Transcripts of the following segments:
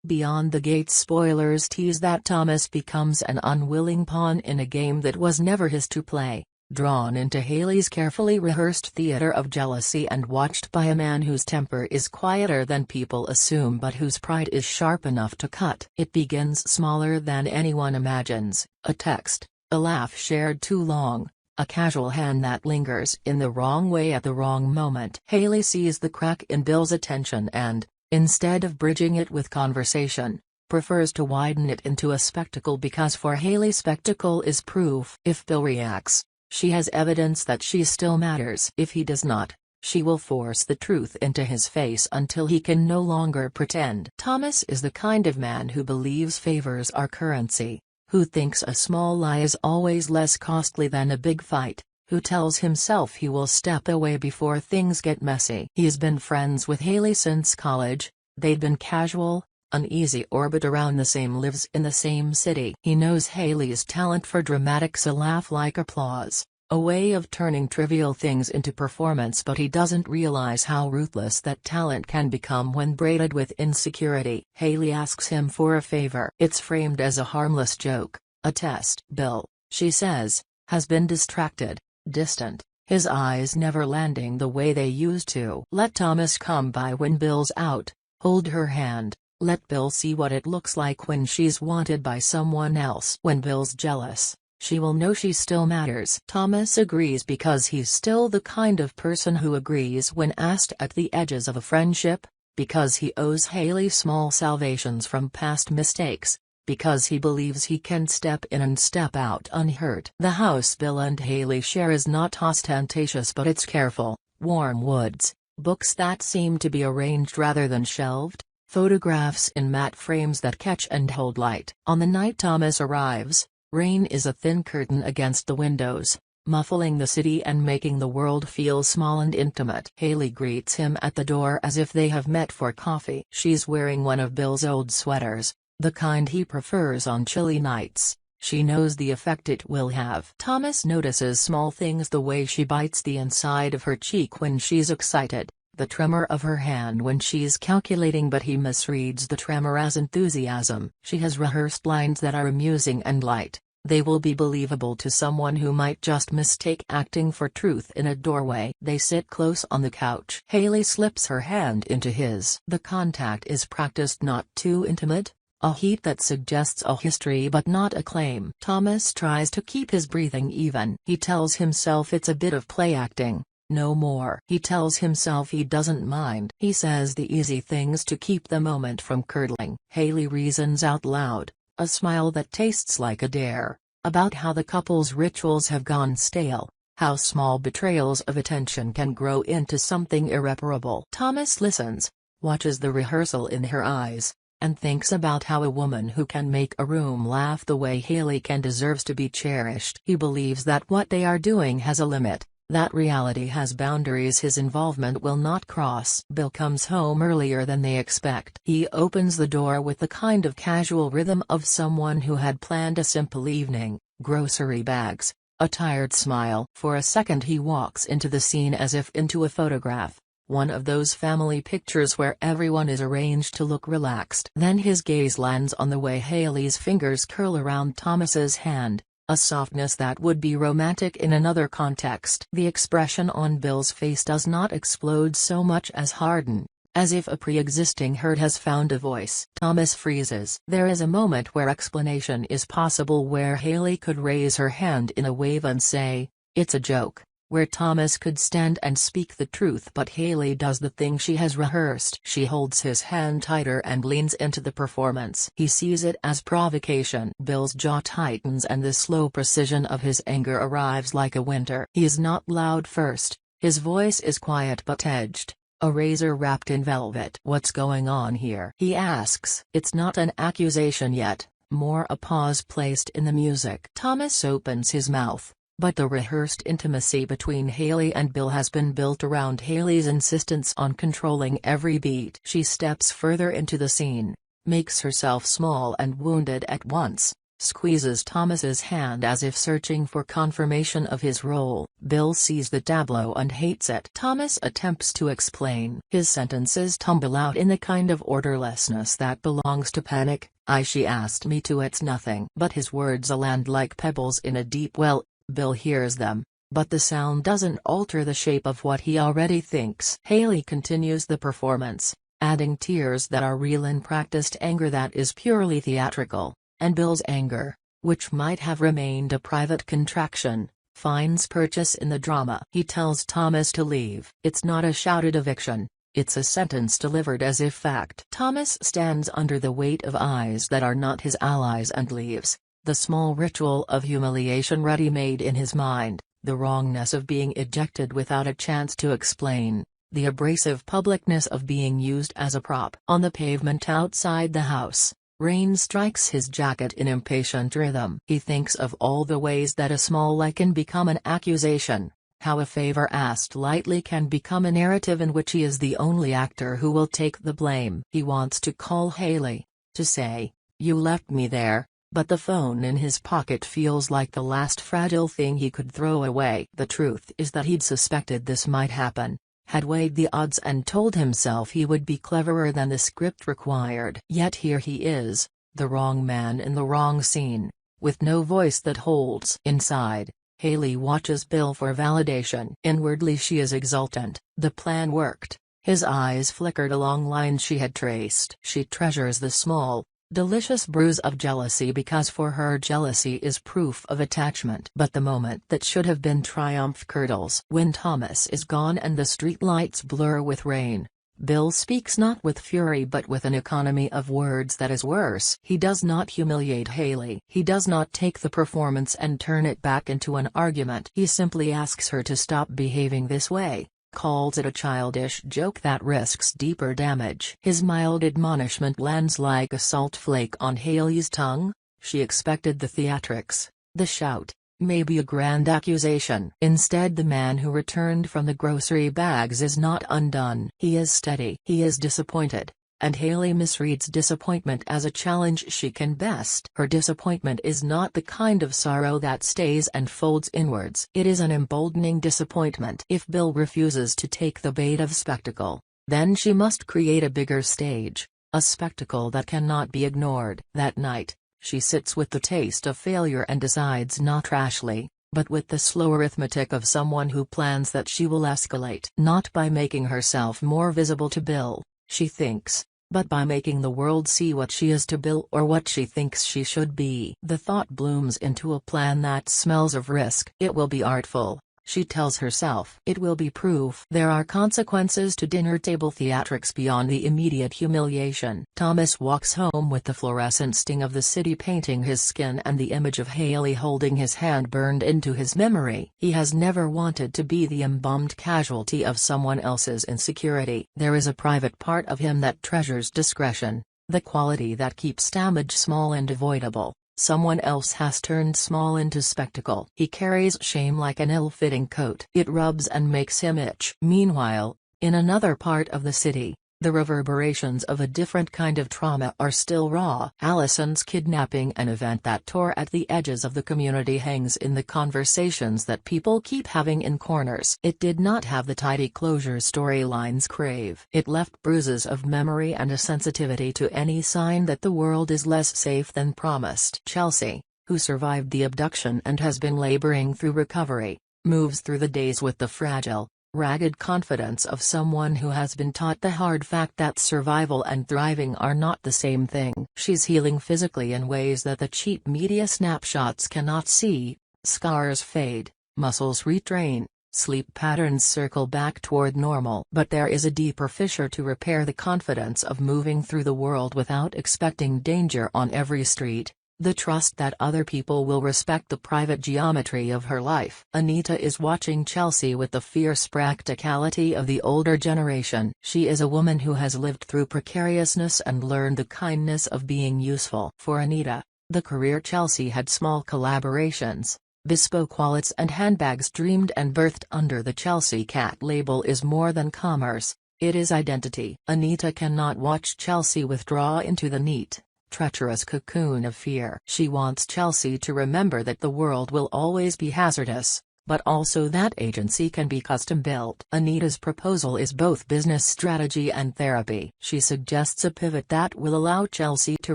Beyond the Gates spoilers tease that Tomas becomes an unwilling pawn in a game that was never his to play, drawn into Hayley's carefully rehearsed theater of jealousy and watched by a man whose temper is quieter than people assume but whose pride is sharp enough to cut. It begins smaller than anyone imagines, a text, a laugh shared too long, a casual hand that lingers in the wrong way at the wrong moment. Hayley sees the crack in Bill's attention and, instead of bridging it with conversation, prefers to widen it into a spectacle because for Hayley spectacle is proof. If Bill reacts, she has evidence that she still matters. If he does not, she will force the truth into his face until he can no longer pretend. Tomas is the kind of man who believes favors are currency, who thinks a small lie is always less costly than a big fight, who tells himself he will step away before things get messy. He's been friends with Hayley since college, they'd been casual, uneasy orbit around the same lives in the same city. He knows Hayley's talent for dramatics, a laugh like applause, a way of turning trivial things into performance, but he doesn't realize how ruthless that talent can become when braided with insecurity. Hayley asks him for a favor. It's framed as a harmless joke, a test. Bill, she says, has been distracted, distant, his eyes never landing the way they used to. Let Tomas come by when Bill's out, hold her hand, let Bill see what it looks like when she's wanted by someone else. When Bill's jealous, she will know she still matters. Tomas agrees because he's still the kind of person who agrees when asked at the edges of a friendship, because he owes Hayley small salvations from past mistakes, because he believes he can step in and step out unhurt. The house Bill and Hayley share is not ostentatious, but it's careful, warm woods, books that seem to be arranged rather than shelved, photographs in matte frames that catch and hold light. On the night Tomas arrives, rain is a thin curtain against the windows, muffling the city and making the world feel small and intimate. Hayley greets him at the door as if they have met for coffee. She's wearing one of Bill's old sweaters, the kind he prefers on chilly nights. She knows the effect it will have. Tomas notices small things, the way she bites the inside of her cheek when she's excited, the tremor of her hand when she's calculating, but he misreads the tremor as enthusiasm. She has rehearsed lines that are amusing and light. They will be believable to someone who might just mistake acting for truth. In a doorway, they sit close on the couch. Hayley slips her hand into his. The contact is practiced, not too intimate, a heat that suggests a history but not a claim. Tomas tries to keep his breathing even. He tells himself it's a bit of play acting, no more. He tells himself he doesn't mind. He says the easy things to keep the moment from curdling. Hayley reasons out loud, a smile that tastes like a dare, about how the couple's rituals have gone stale, how small betrayals of attention can grow into something irreparable. Tomas listens, watches the rehearsal in her eyes, and thinks about how a woman who can make a room laugh the way Hayley can deserves to be cherished. He believes that what they are doing has a limit, that reality has boundaries his involvement will not cross. Bill comes home earlier than they expect. He opens the door with the kind of casual rhythm of someone who had planned a simple evening, grocery bags, a tired smile. For a second he walks into the scene as if into a photograph, one of those family pictures where everyone is arranged to look relaxed. Then his gaze lands on the way Hayley's fingers curl around Tomas's hand, a softness that would be romantic in another context. The expression on Bill's face does not explode so much as harden, as if a pre-existing hurt has found a voice. Tomas freezes. There is a moment where explanation is possible, where Hayley could raise her hand in a wave and say, "It's a joke," where Tomas could stand and speak the truth, but Hayley does the thing she has rehearsed. She holds his hand tighter and leans into the performance. He sees it as provocation. Bill's jaw tightens and the slow precision of his anger arrives like a winter. He is not loud first, his voice is quiet but edged, a razor wrapped in velvet. "What's going on here?" he asks. It's not an accusation yet, more a pause placed in the music. Tomas opens his mouth, but the rehearsed intimacy between Hayley and Bill has been built around Hayley's insistence on controlling every beat. She steps further into the scene, makes herself small and wounded at once, squeezes Thomas's hand as if searching for confirmation of his role. Bill sees the tableau and hates it. Thomas attempts to explain. His sentences tumble out in the kind of orderlessness that belongs to panic. She asked me to, it's nothing. But his words land like pebbles in a deep well. Bill hears them, but the sound doesn't alter the shape of what he already thinks. Hayley continues the performance, adding tears that are real and practiced anger that is purely theatrical, and Bill's anger, which might have remained a private contraction, finds purchase in the drama. He tells Thomas to leave. It's not a shouted eviction, it's a sentence delivered as if fact. Thomas stands under the weight of eyes that are not his allies and leaves, the small ritual of humiliation ready-made in his mind, the wrongness of being ejected without a chance to explain, the abrasive publicness of being used as a prop. On the pavement outside the house, rain strikes his jacket in impatient rhythm. He thinks of all the ways that a small lie can become an accusation, how a favor asked lightly can become a narrative in which he is the only actor who will take the blame. He wants to call Hayley, to say, "You left me there," but the phone in his pocket feels like the last fragile thing he could throw away. The truth is that he'd suspected this might happen, had weighed the odds and told himself he would be cleverer than the script required. Yet here he is, the wrong man in the wrong scene, with no voice that holds. Inside, Hayley watches Bill for validation. Inwardly she is exultant. The plan worked. His eyes flickered along lines she had traced. She treasures the small, delicious bruise of jealousy because for her jealousy is proof of attachment. But the moment that should have been triumph curdles. When Thomas is gone and the street lights blur with rain, Bill speaks not with fury but with an economy of words that is worse. He does not humiliate Hayley. He does not take the performance and turn it back into an argument. He simply asks her to stop behaving this way, calls it a childish joke that risks deeper damage. His mild admonishment lands like a salt flake on Hayley's tongue. She expected the theatrics, the shout, maybe a grand accusation. Instead, the man who returned from the grocery bags is not undone. He is steady. He is disappointed, and Hayley misreads disappointment as a challenge she can best. Her disappointment is not the kind of sorrow that stays and folds inwards. It is an emboldening disappointment. If Bill refuses to take the bait of spectacle, then she must create a bigger stage, a spectacle that cannot be ignored. That night, she sits with the taste of failure and decides not rashly, but with the slow arithmetic of someone who plans that she will escalate. Not by making herself more visible to Bill, she thinks, but by making the world see what she is to Bill or what she thinks she should be. The thought blooms into a plan that smells of risk. It will be artful, she tells herself. It will be proof. There are consequences to dinner table theatrics beyond the immediate humiliation. Thomas walks home with the fluorescent sting of the city painting his skin and the image of Hayley holding his hand burned into his memory. He has never wanted to be the embalmed casualty of someone else's insecurity. There is a private part of him that treasures discretion, the quality that keeps damage small and avoidable. Someone else has turned small into spectacle. He carries shame like an ill-fitting coat. It rubs and makes him itch. Meanwhile, in another part of the city, the reverberations of a different kind of trauma are still raw. Allison's kidnapping, an event that tore at the edges of the community, hangs in the conversations that people keep having in corners. It did not have the tidy closure storylines crave. It left bruises of memory and a sensitivity to any sign that the world is less safe than promised. Chelsea, who survived the abduction and has been laboring through recovery, moves through the days with the fragile, ragged confidence of someone who has been taught the hard fact that survival and thriving are not the same thing. She's healing physically in ways that the cheap media snapshots cannot see. Scars fade, muscles retrain, sleep patterns circle back toward normal. But there is a deeper fissure to repair: the confidence of moving through the world without expecting danger on every street. The trust that other people will respect the private geometry of her life. Anita is watching Chelsea with the fierce practicality of the older generation. She is a woman who has lived through precariousness and learned the kindness of being useful. For Anita, the career Chelsea had, small collaborations, bespoke wallets and handbags dreamed and birthed under the Chelsea Cat label, is more than commerce, it is identity. Anita cannot watch Chelsea withdraw into the neat, treacherous cocoon of fear. She wants Chelsea to remember that the world will always be hazardous, but also that agency can be custom-built. Anita's proposal is both business strategy and therapy. She suggests a pivot that will allow Chelsea to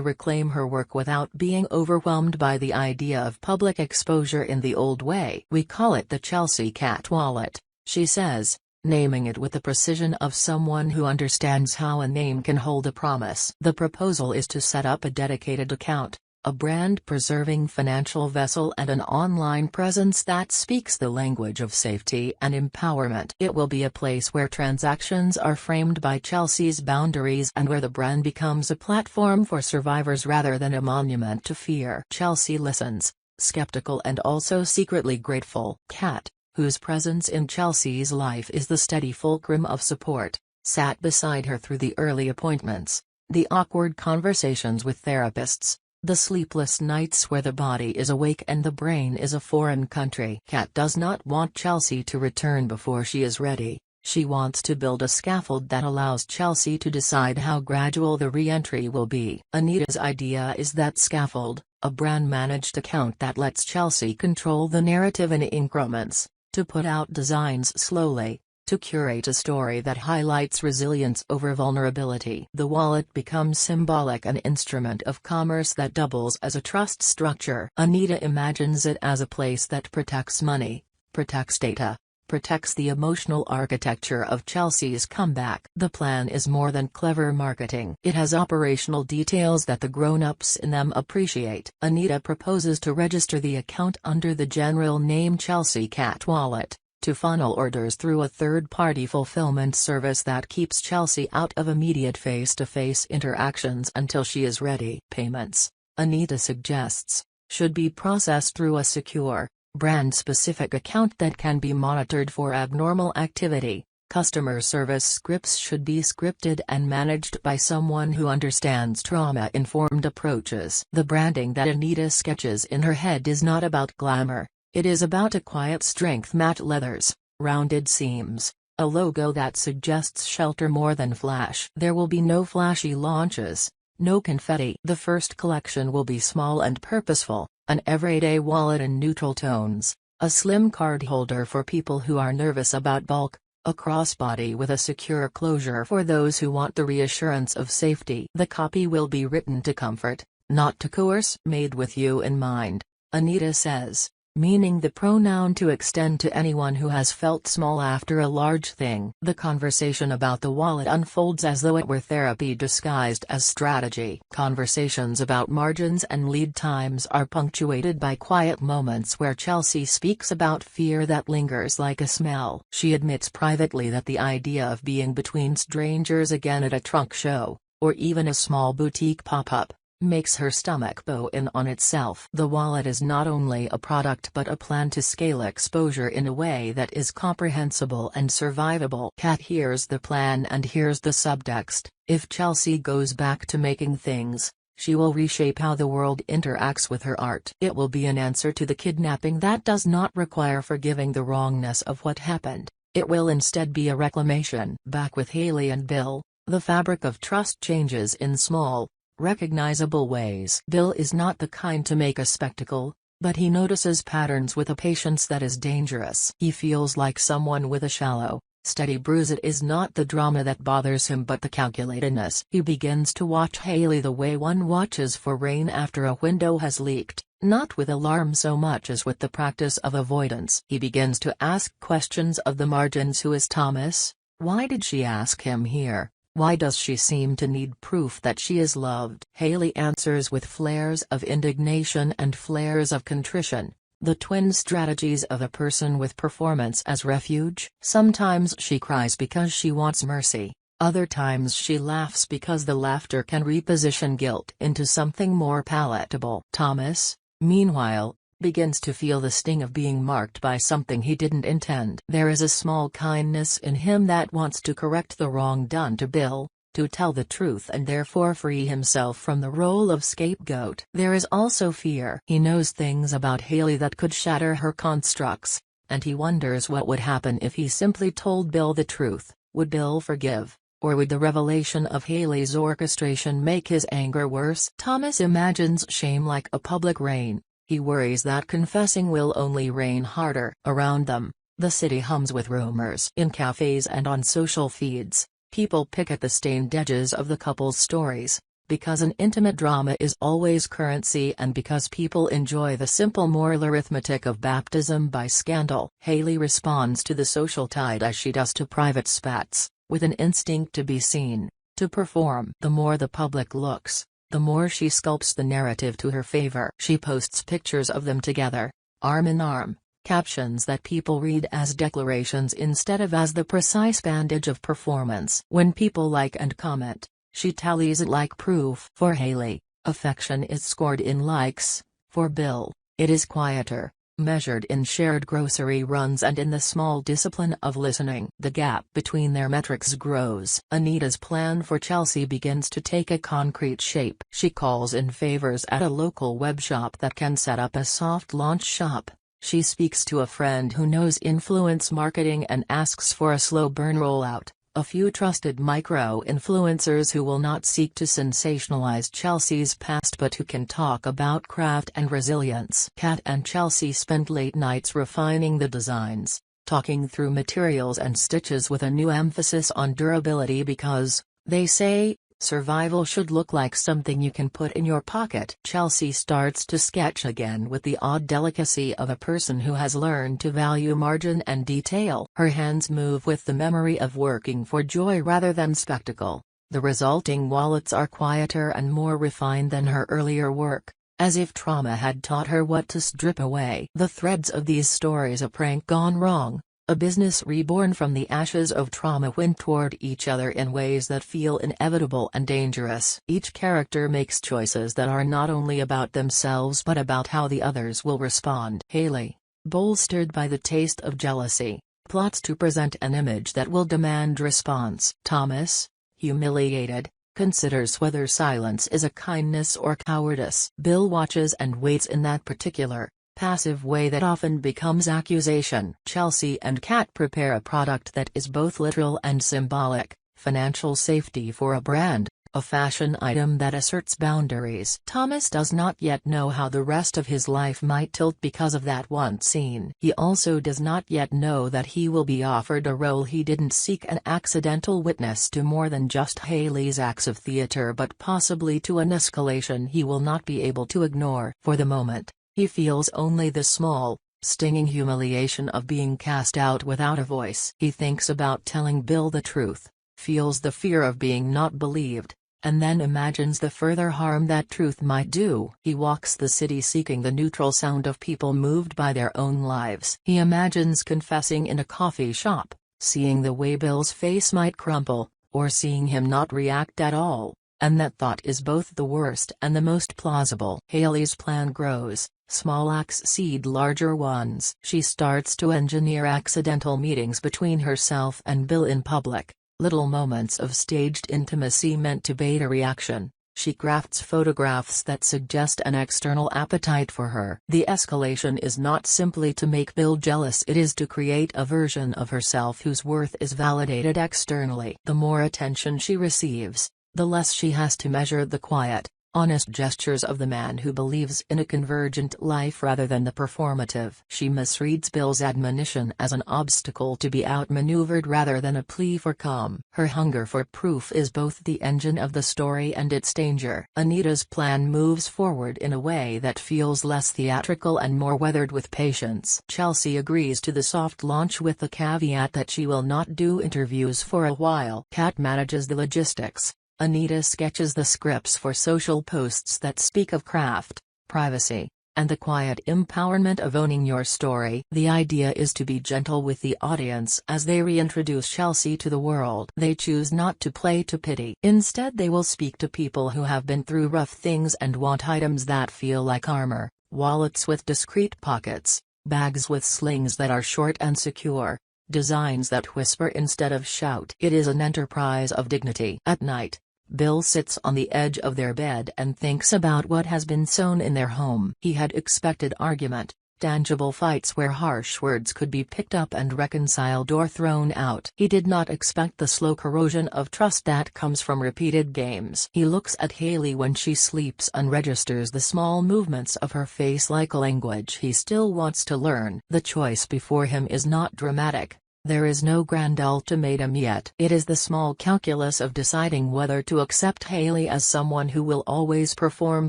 reclaim her work without being overwhelmed by the idea of public exposure in the old way. "We call it the Chelsea Cat Wallet," she says, naming it with the precision of someone who understands how a name can hold a promise. The proposal is to set up a dedicated account, a brand-preserving financial vessel and an online presence that speaks the language of safety and empowerment. It will be a place where transactions are framed by Chelsea's boundaries and where the brand becomes a platform for survivors rather than a monument to fear. Chelsea listens, skeptical and also secretly grateful. Kat, whose presence in Chelsea's life is the steady fulcrum of support, sat beside her through the early appointments, the awkward conversations with therapists, the sleepless nights where the body is awake and the brain is a foreign country. Kat does not want Chelsea to return before she is ready. She wants to build a scaffold that allows Chelsea to decide how gradual the re-entry will be. Anita's idea is that scaffold, a brand-managed account that lets Chelsea control the narrative in increments, to put out designs slowly, to curate a story that highlights resilience over vulnerability. The wallet becomes symbolic, an instrument of commerce that doubles as a trust structure. Anita imagines it as a place that protects money, protects data, protects the emotional architecture of Chelsea's comeback. The plan is more than clever marketing. It has operational details that the grown-ups in them appreciate. Anita proposes to register the account under the general name Chelsea Cat Wallet, to funnel orders through a third-party fulfillment service that keeps Chelsea out of immediate face-to-face interactions until she is ready. Payments, Anita suggests, should be processed through a secure, brand-specific account that can be monitored for abnormal activity. Customer service scripts should be scripted and managed by someone who understands trauma-informed approaches. The branding that Anita sketches in her head is not about glamour. It is about a quiet strength: matte leathers, rounded seams, a logo that suggests shelter more than flash. There will be no flashy launches, no confetti. The first collection will be small and purposeful, an everyday wallet in neutral tones, a slim card holder for people who are nervous about bulk, a crossbody with a secure closure for those who want the reassurance of safety. The copy will be written to comfort, not to coerce. Made with you in mind, Anita says, meaning the pronoun to extend to anyone who has felt small after a large thing. The conversation about the wallet unfolds as though it were therapy disguised as strategy. Conversations about margins and lead times are punctuated by quiet moments where Chelsea speaks about fear that lingers like a smell. She admits privately that the idea of being between strangers again at a trunk show, or even a small boutique pop-up, makes her stomach bow in on itself. The wallet is not only a product but a plan to scale exposure in a way that is comprehensible and survivable. Kat hears the plan and hears the subtext: if Chelsea goes back to making things, she will reshape how the world interacts with her art. It will be an answer to the kidnapping that does not require forgiving the wrongness of what happened. It will instead be a reclamation. Back with Hayley and Bill, the fabric of trust changes in small, recognizable ways. Bill is not the kind to make a spectacle, but he notices patterns with a patience that is dangerous. He feels like someone with a shallow, steady bruise. It is not the drama that bothers him but the calculatedness. He begins to watch Hayley the way one watches for rain after a window has leaked, not with alarm so much as with the practice of avoidance. He begins to ask questions of the margins. Who is Tomas? Why did she ask him here? Why does she seem to need proof that she is loved? Hayley answers with flares of indignation and flares of contrition, the twin strategies of a person with performance as refuge. Sometimes she cries because she wants mercy, other times she laughs because the laughter can reposition guilt into something more palatable. Tomas, meanwhile, begins to feel the sting of being marked by something he didn't intend. There is a small kindness in him that wants to correct the wrong done to Bill, to tell the truth and therefore free himself from the role of scapegoat. There is also fear. He knows things about Hayley that could shatter her constructs, and he wonders what would happen if he simply told Bill the truth. Would Bill forgive? Or would the revelation of Hayley's orchestration make his anger worse? Tomas imagines shame like a public rain. He worries that confessing will only rain harder. Around them, the city hums with rumors. In cafes and on social feeds, people pick at the stained edges of the couple's stories. Because an intimate drama is always currency and because people enjoy the simple moral arithmetic of baptism by scandal. Hayley responds to the social tide as she does to private spats, with an instinct to be seen, to perform. The more the public looks, the more she sculpts the narrative to her favor. She posts pictures of them together, arm in arm, captions that people read as declarations instead of as the precise bandage of performance. When people like and comment, she tallies it like proof. For Hayley, affection is scored in likes. For Bill, it is quieter, measured in shared grocery runs and in the small discipline of listening. The gap between their metrics grows. Anita's plan for Chelsea begins to take a concrete shape. She calls in favors at a local web shop that can set up a soft launch shop. She speaks to a friend who knows influence marketing and asks for a slow burn rollout. A few trusted micro-influencers who will not seek to sensationalize Chelsea's past but who can talk about craft and resilience. Kat and Chelsea spent late nights refining the designs, talking through materials and stitches with a new emphasis on durability because, they say, survival should look like something you can put in your pocket. Chelsea starts to sketch again with the odd delicacy of a person who has learned to value margin and detail. Her hands move with the memory of working for joy rather than spectacle. The resulting wallets are quieter and more refined than her earlier work, as if trauma had taught her what to strip away. The threads of these stories, a prank gone wrong, a business reborn from the ashes of trauma, win toward each other in ways that feel inevitable and dangerous. Each character makes choices that are not only about themselves but about how the others will respond. Hayley, bolstered by the taste of jealousy, plots to present an image that will demand response. Tomas, humiliated, considers whether silence is a kindness or cowardice. Bill watches and waits in that particular, passive way that often becomes accusation. Chelsea and Kat prepare a product that is both literal and symbolic: financial safety for a brand, a fashion item that asserts boundaries. Tomas does not yet know how the rest of his life might tilt because of that one scene. He also does not yet know that he will be offered a role he didn't seek, an accidental witness to more than just Hayley's acts of theater but possibly to an escalation he will not be able to ignore. For the moment, he feels only the small, stinging humiliation of being cast out without a voice. He thinks about telling Bill the truth, feels the fear of being not believed, and then imagines the further harm that truth might do. He walks the city seeking the neutral sound of people moved by their own lives. He imagines confessing in a coffee shop, seeing the way Bill's face might crumple, or seeing him not react at all, and that thought is both the worst and the most plausible. Hayley's plan grows. Small acts seed larger ones. She starts to engineer accidental meetings between herself and Bill in public, little moments of staged intimacy meant to bait a reaction. She crafts photographs that suggest an external appetite for her. The escalation is not simply to make Bill jealous, it is to create a version of herself whose worth is validated externally. The more attention she receives, the less she has to measure the quiet, honest gestures of the man who believes in a convergent life rather than the performative. She misreads Bill's admonition as an obstacle to be outmaneuvered rather than a plea for calm. Her hunger for proof is both the engine of the story and its danger. Anita's plan moves forward in a way that feels less theatrical and more weathered with patience. Chelsea agrees to the soft launch with the caveat that she will not do interviews for a while. Kat manages the logistics. Anita sketches the scripts for social posts that speak of craft, privacy, and the quiet empowerment of owning your story. The idea is to be gentle with the audience as they reintroduce Chelsea to the world. They choose not to play to pity. Instead, they will speak to people who have been through rough things and want items that feel like armor: wallets with discreet pockets, bags with slings that are short and secure, designs that whisper instead of shout. It is an enterprise of dignity. At night, Bill sits on the edge of their bed and thinks about what has been sown in their home. He had expected argument, tangible fights where harsh words could be picked up and reconciled or thrown out. He did not expect the slow corrosion of trust that comes from repeated games. He looks at Hayley when she sleeps and registers the small movements of her face like a language he still wants to learn. The choice before him is not dramatic. There is no grand ultimatum yet. It is the small calculus of deciding whether to accept Hayley as someone who will always perform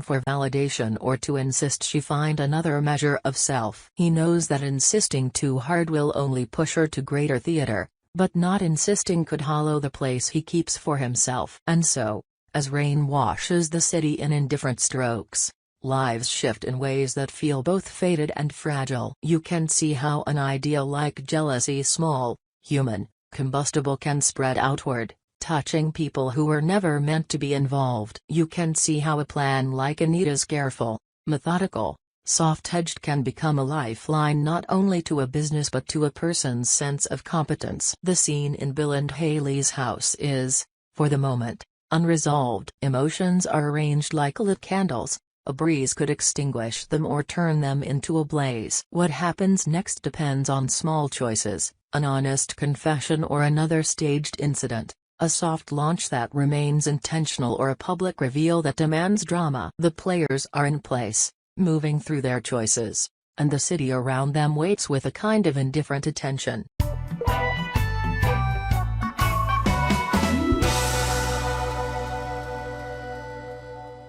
for validation or to insist she find another measure of self. He knows that insisting too hard will only push her to greater theater, but not insisting could hollow the place he keeps for himself. And so, as rain washes the city in indifferent strokes, lives shift in ways that feel both fated and fragile. You can see how an idea like jealousy, small, human, combustible, can spread outward, touching people who were never meant to be involved. You can see how a plan like Anita's, careful, methodical, soft-edged, can become a lifeline not only to a business but to a person's sense of competence. The scene in Bill and Hayley's house is, for the moment, unresolved. Emotions are arranged like lit candles. A breeze could extinguish them or turn them into a blaze. What happens next depends on small choices, an honest confession or another staged incident, a soft launch that remains intentional or a public reveal that demands drama. The players are in place, moving through their choices, and the city around them waits with a kind of indifferent attention.